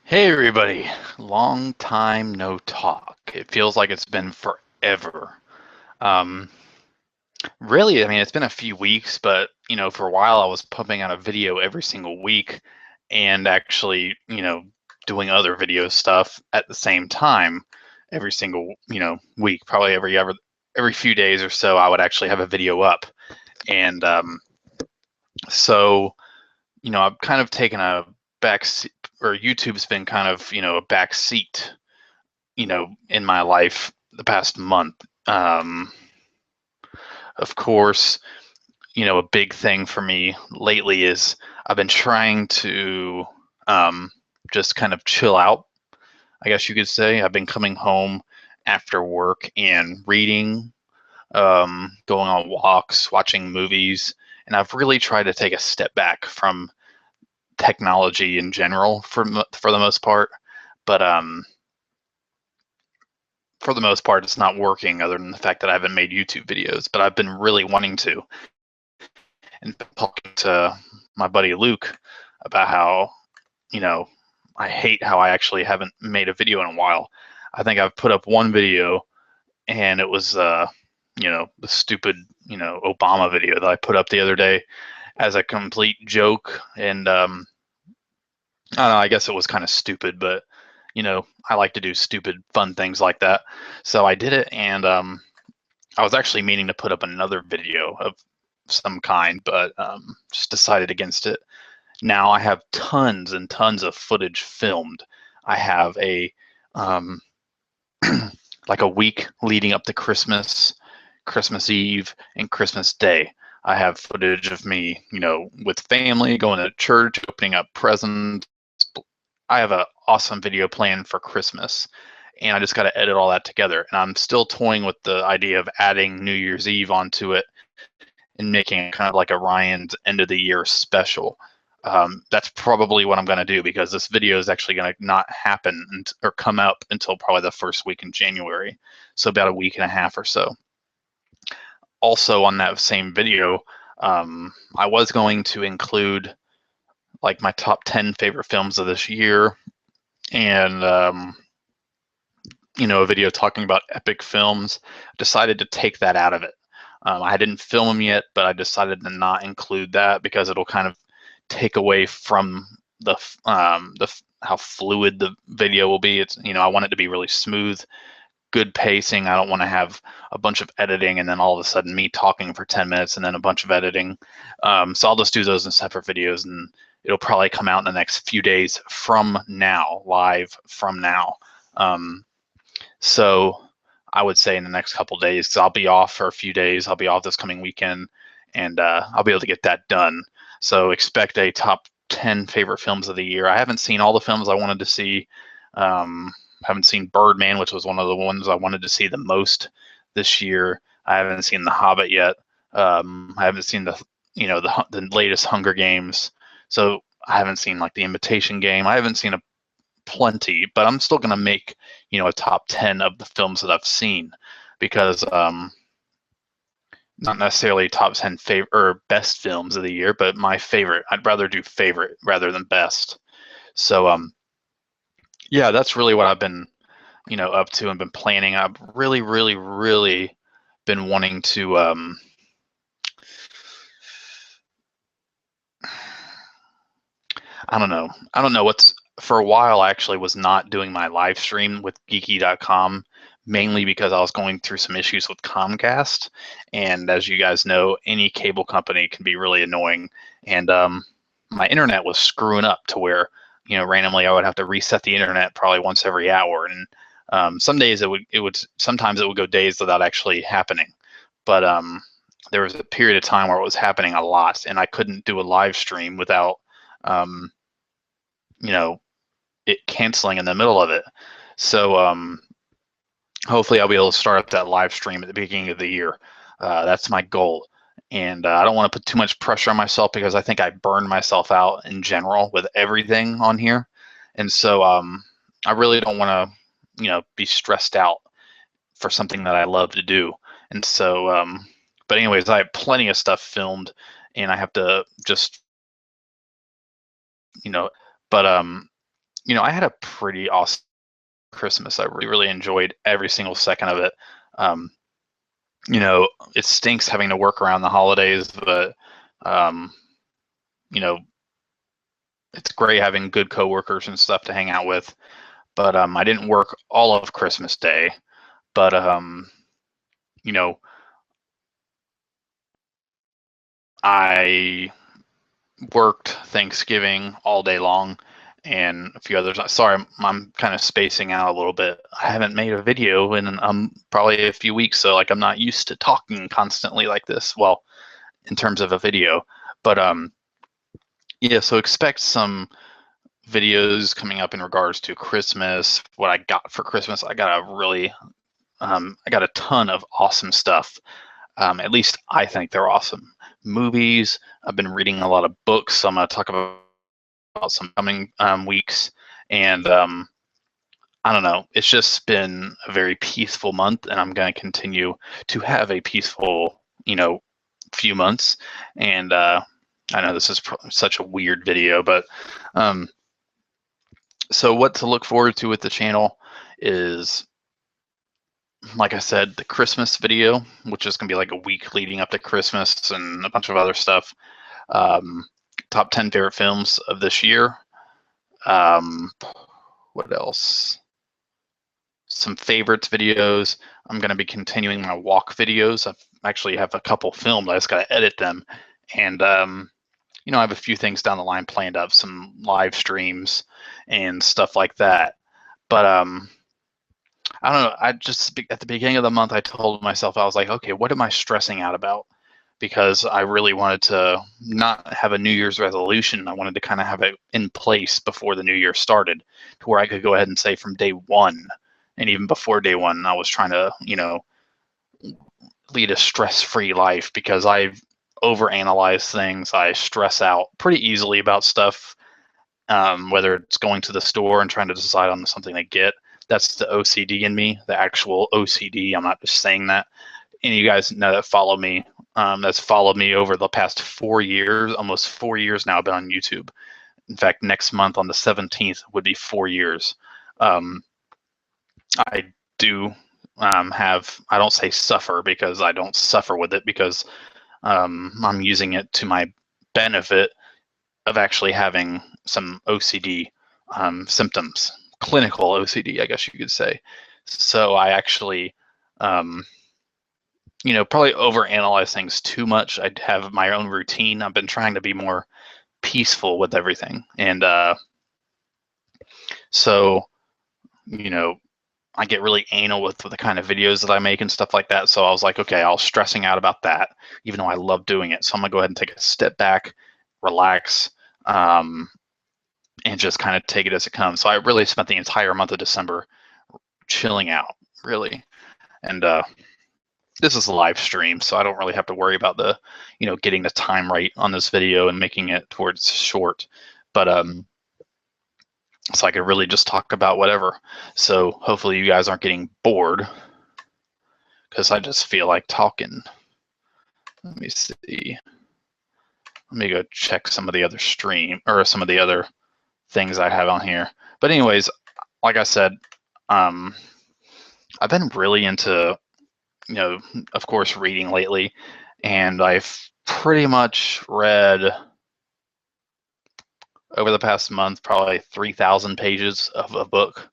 Hey everybody, long time no talk. It feels like it's been forever. Um, really, I mean, it's been a few weeks, but for a while I was pumping out a video every single week and actually, doing other video stuff at the same time every single, week. Probably every few days or so, I would actually have a video up. And so, I've kind of taken a back seat, or YouTube's been kind of, a back seat in my life the past month. Of course, a big thing for me lately is I've been trying to just kind of chill out, I guess you could say. I've been coming home after work and reading, going on walks, watching movies, and I've really tried to take a step back from technology in general for the most part. But for the most part, it's not working other than the fact that I haven't made YouTube videos, but I've been really wanting to. And talking to my buddy Luke about how, you know, I hate how I actually haven't made a video in a while. I think I've put up one video and it was, the stupid, Obama video that I put up the other day as a complete joke. And I don't know, I guess it was kind of stupid, but, I like to do stupid, fun things like that. So I did it, and I was actually meaning to put up another video of some kind, but just decided against it. Now I have tons and tons of footage filmed. I have a um, like a week leading up to Christmas, Christmas Eve, and Christmas Day. I have footage of me, with family, going to church, opening up presents. I have an awesome video planned for Christmas, and I just got to edit all that together. And I'm still toying with the idea of adding New Year's Eve onto it and making it kind of like a Ryan's end of the year special. That's probably what I'm going to do, because this video is actually going to not happen or come up until probably the first week in January. So about a week and a half or so. Also on that same video, I was going to include like my top 10 favorite films of this year, and a video talking about epic films. Decided to take that out of it. I didn't film them yet, but I decided to not include that because it'll kind of take away from the how fluid the video will be. It's I want it to be really smooth, good pacing. I don't want to have a bunch of editing and then all of a sudden me talking for 10 minutes and then a bunch of editing. So I'll just do those in separate videos, and it'll probably come out in the next few days from now, live from now. So I would say in the next couple days, because I'll be off for a few days. I'll be off this coming weekend, and I'll be able to get that done. So expect a top 10 favorite films of the year. I haven't seen all the films I wanted to see. Haven't seen Birdman, which was one of the ones I wanted to see the most this year. I haven't seen The Hobbit yet. I haven't seen the latest Hunger Games. So I haven't seen like The Imitation Game. I haven't seen plenty, but I'm still gonna make a top 10 of the films that I've seen, because not necessarily top 10 favorite or best films of the year, but my favorite. I'd rather do favorite rather than best. So yeah, that's really what I've been up to and been planning. I've really, really, really been wanting to I don't know what's for a while. I actually was not doing my live stream with geeky.com, mainly because I was going through some issues with Comcast. And as you guys know, any cable company can be really annoying. And my internet was screwing up to where, randomly I would have to reset the internet probably once every hour. And some days sometimes it would go days without actually happening. But there was a period of time where it was happening a lot, and I couldn't do a live stream without um, it canceling in the middle of it. So hopefully I'll be able to start up that live stream at the beginning of the year. That's my goal. And I don't want to put too much pressure on myself, because I think I burn myself out in general with everything on here. And so I really don't want to, be stressed out for something that I love to do. And so, but anyways, I have plenty of stuff filmed, and I have to just, you know, but I had a pretty awesome Christmas. I really enjoyed every single second of it. Um, it stinks having to work around the holidays, but um, you know, it's great having good coworkers and stuff to hang out with. But I didn't work all of Christmas Day, but you know, I worked Thanksgiving all day long and a few others. Sorry, I'm kind of spacing out a little bit. I haven't made a video in probably a few weeks, so like I'm not used to talking constantly like this. Well, in terms of a video, but yeah. So expect some videos coming up in regards to Christmas. What I got for Christmas, I got I got a ton of awesome stuff. At least I think they're awesome. Movies. I've been reading a lot of books. So I'm going to talk about some coming weeks. And I don't know. It's just been a very peaceful month, and I'm going to continue to have a peaceful, few months. And I know this is such a weird video, but so what to look forward to with the channel is, like I said, the Christmas video, which is going to be like a week leading up to Christmas and a bunch of other stuff. Top 10 favorite films of this year. What else? Some favorites videos. I'm going to be continuing my walk videos. I actually have a couple filmed. I just got to edit them. And, I have a few things down the line planned up, some live streams and stuff like that. But I don't know. I just, at the beginning of the month, I told myself, I was like, okay, what am I stressing out about? Because I really wanted to not have a New Year's resolution. I wanted to kind of have it in place before the new year started, to where I could go ahead and say from day one, and even before day one, I was trying to, lead a stress-free life, because I overanalyze things. I stress out pretty easily about stuff, whether it's going to the store and trying to decide on something to get. That's the OCD in me, the actual OCD. I'm not just saying that. And you guys know that follow me, that's followed me over the past 4 years, almost 4 years now. I've been on YouTube. In fact, next month on the 17th would be 4 years. I do I don't say suffer, because I don't suffer with it, because I'm using it to my benefit of actually having some OCD symptoms, clinical OCD, I guess you could say. So I actually, probably overanalyze things too much. I have my own routine. I've been trying to be more peaceful with everything. And so, I get really anal with the kind of videos that I make and stuff like that. So I was like, okay, I was stressing out about that, even though I love doing it. So I'm gonna go ahead and take a step back, relax, and just kind of take it as it comes. So I really spent the entire month of December chilling out, really. And this is a live stream, so I don't really have to worry about the, getting the time right on this video and making it towards short. But so I could really just talk about whatever. So hopefully you guys aren't getting bored, because I just feel like talking. Let me see. Let me go check some of the other stream, or some of the other things I have on here. But anyways, like I said, I've been really into, of course, reading lately, and I've pretty much read, over the past month, probably 3,000 pages of a book.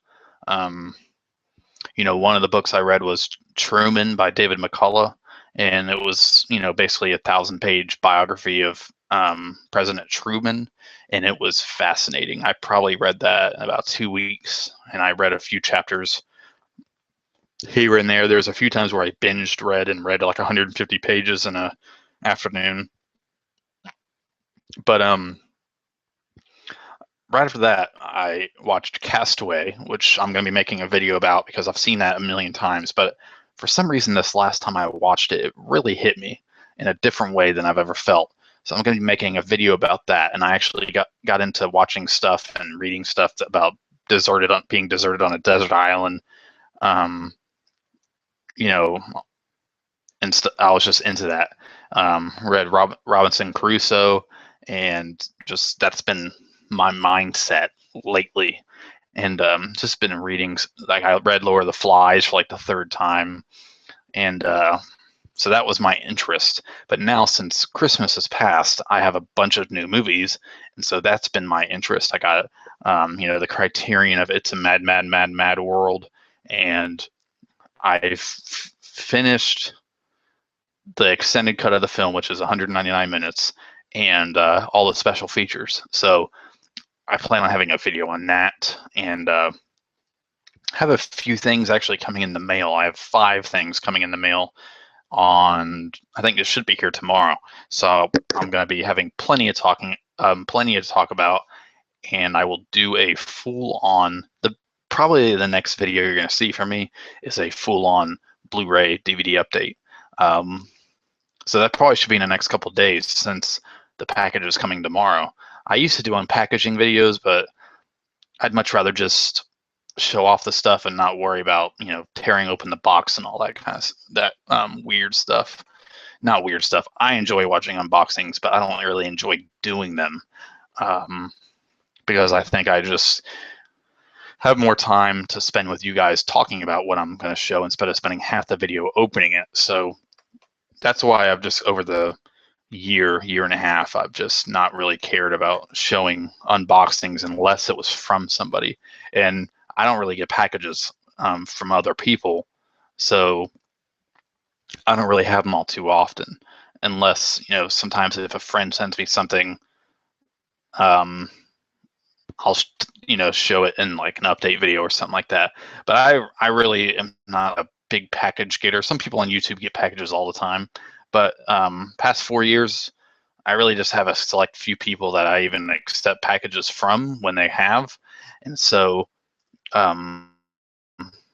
One of the books I read was Truman by David McCullough, and it was, basically a 1,000-page biography of President Truman, and it was fascinating. I probably read that in about 2 weeks, and I read a few chapters here and there. There's a few times where I binged read like 150 pages in a afternoon. But right after that, I watched Castaway, which I'm going to be making a video about, because I've seen that a million times. But for some reason, this last time I watched it, it really hit me in a different way than I've ever felt. So I'm going to be making a video about that. And I actually got into watching stuff and reading stuff about being deserted on a desert island. And I was just into that. Read Robinson Crusoe, and just that's been my mindset lately. and just been reading. Like I read Lord of the Flies for like the third time, and so that was my interest. But now, since Christmas has passed, I have a bunch of new movies, and so that's been my interest. I got, the Criterion of It's a Mad, Mad, Mad, Mad World, and I've finished the extended cut of the film, which is 199 minutes, and all the special features. So I plan on having a video on that, and have a few things actually coming in the mail. I have 5 things coming in the mail on, I think it should be here tomorrow. So I'm going to be having plenty to talk about, and I will do a full-on, probably the next video you're going to see from me is a full-on Blu-ray DVD update. So that probably should be in the next couple of days, since the package is coming tomorrow. I used to do unpackaging videos, but I'd much rather just show off the stuff and not worry about, tearing open the box and all that kind of weird stuff. Not weird stuff. I enjoy watching unboxings, but I don't really enjoy doing them, because I think I just have more time to spend with you guys talking about what I'm going to show instead of spending half the video opening it. So that's why I've just, over the year and a half, I've just not really cared about showing unboxings unless it was from somebody. And I don't really get packages from other people, so I don't really have them all too often, unless, sometimes if a friend sends me something, I'll show it in like an update video or something like that. But I really am not a big package getter. Some people on YouTube get packages all the time, but past 4 years, I really just have a select few people that I even accept packages from when they have. And so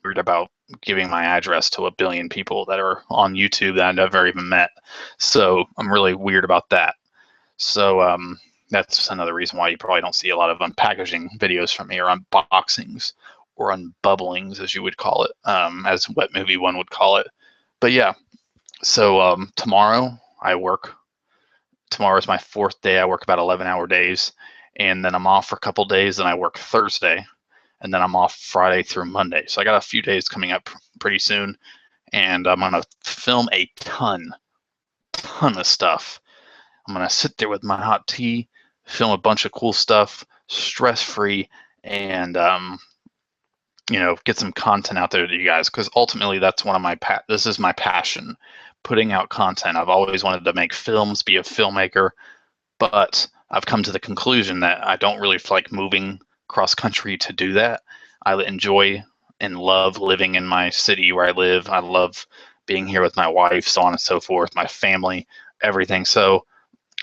weird about giving my address to 1 billion people that are on YouTube that I never even met. So I'm really weird about that. So that's another reason why you probably don't see a lot of unpackaging videos from me, or unboxings, or unbubblings, as you would call it, as Wet Movie One would call it. But yeah, so tomorrow I work. Tomorrow is my 4th day. I work about 11-hour days, and then I'm off for a couple days, and I work Thursday, and then I'm off Friday through Monday. So I got a few days coming up pretty soon, and I'm gonna film a ton of stuff. I'm gonna sit there with my hot tea, film a bunch of cool stuff, stress-free, and get some content out there to you guys, because ultimately that's one of this is my passion, putting out content. I've always wanted to make films, be a filmmaker, but I've come to the conclusion that I don't really feel like moving cross country to do that. I enjoy and love living in my city where I live. I love being here with my wife, so on and so forth, my family, everything. So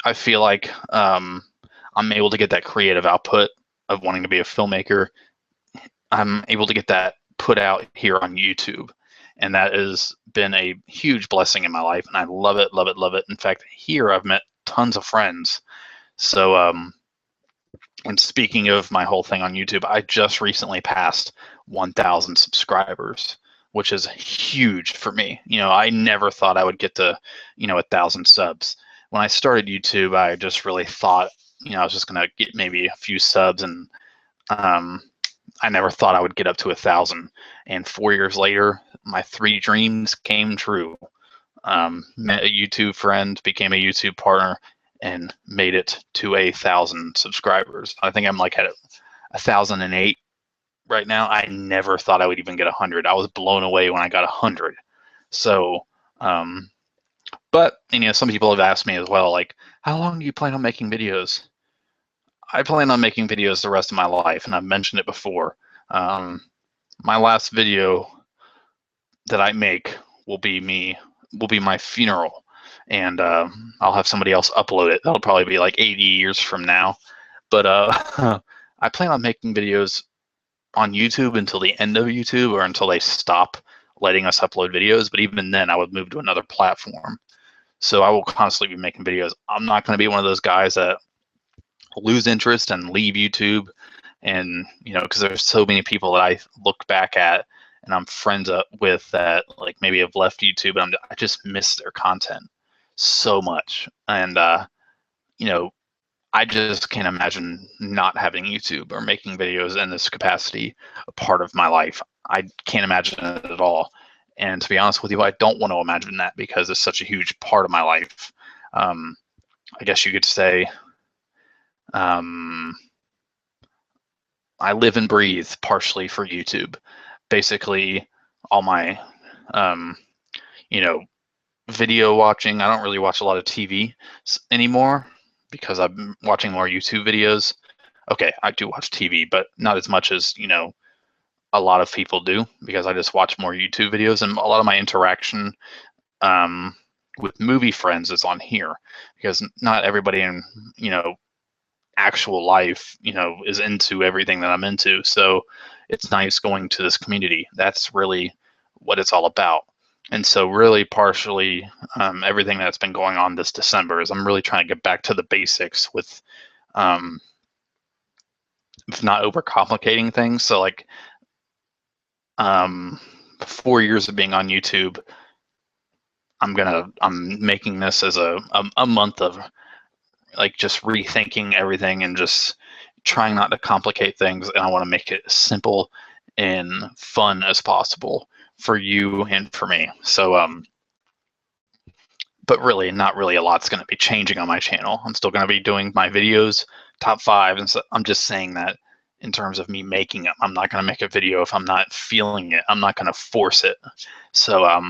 I feel like I'm able to get that creative output of wanting to be a filmmaker. I'm able to get that put out here on YouTube, and that has been a huge blessing in my life, and I love it, love it, love it. In fact, here I've met tons of friends. So and speaking of my whole thing on YouTube, I just recently passed 1,000 subscribers, which is huge for me. I never thought I would get to 1,000 subs. When I started YouTube, I just really thought I was just gonna get maybe a few subs, and I never thought I would get up to 1,000. And 4 years later, my 3 dreams came true. Met a YouTube friend, became a YouTube partner, and made it to 1,000 subscribers. I think I'm like at 1,008 right now. I never thought I would even get 100. I was blown away when I got 100. So, but some people have asked me as well, like, how long do you plan on making videos? I plan on making videos the rest of my life, and I've mentioned it before. My last video that I make will be my funeral, and I'll have somebody else upload it. That'll probably be like 80 years from now. But I plan on making videos on YouTube until the end of YouTube, or until they stop letting us upload videos. But even then, I would move to another platform. So I will constantly be making videos. I'm not going to be one of those guys that lose interest and leave YouTube, and because there's so many people that I look back at and I'm friends with that like maybe have left YouTube, and I just miss their content so much. And I just can't imagine not having YouTube or making videos in this capacity a part of my life. I can't imagine it at all. And to be honest with you, I don't want to imagine that because it's such a huge part of my life. I guess you could say I live and breathe partially for YouTube. Basically, all my, you know, video watching. I don't really watch a lot of TV anymore because I'm watching more YouTube videos. Okay, I do watch TV, but not as much as, a lot of people do because I just watch more YouTube videos, and a lot of my interaction with movie friends is on here because not everybody in, actual life, is into everything that I'm into. So it's nice going to this community. That's really what it's all about. And so really partially everything that's been going on this December is I'm really trying to get back to the basics with not overcomplicating things. So like 4 years of being on YouTube, I'm making this as a month of like just rethinking everything and just trying not to complicate things. And I want to make it simple and fun as possible for you and for me. So, but really not really a lot's going to be changing on my channel. I'm still going to be doing my videos, top 5. And so I'm just saying that in terms of me making it. I'm not going to make a video if I'm not feeling it. I'm not going to force it. So,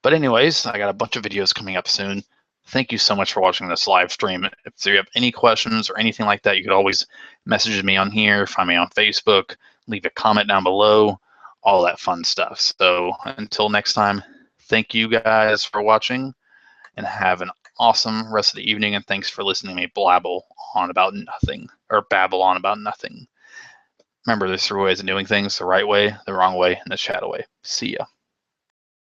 but anyways, I got a bunch of videos coming up soon. Thank you so much for watching this live stream. If you have any questions or anything like that, you could always message me on here, find me on Facebook, leave a comment down below, all that fun stuff. So until next time, thank you guys for watching and have an awesome rest of the evening. And thanks for listening to me blabble on about nothing, or babble on about nothing. Remember, there's 3 ways of doing things: the right way, the wrong way, and the shadow way. See ya.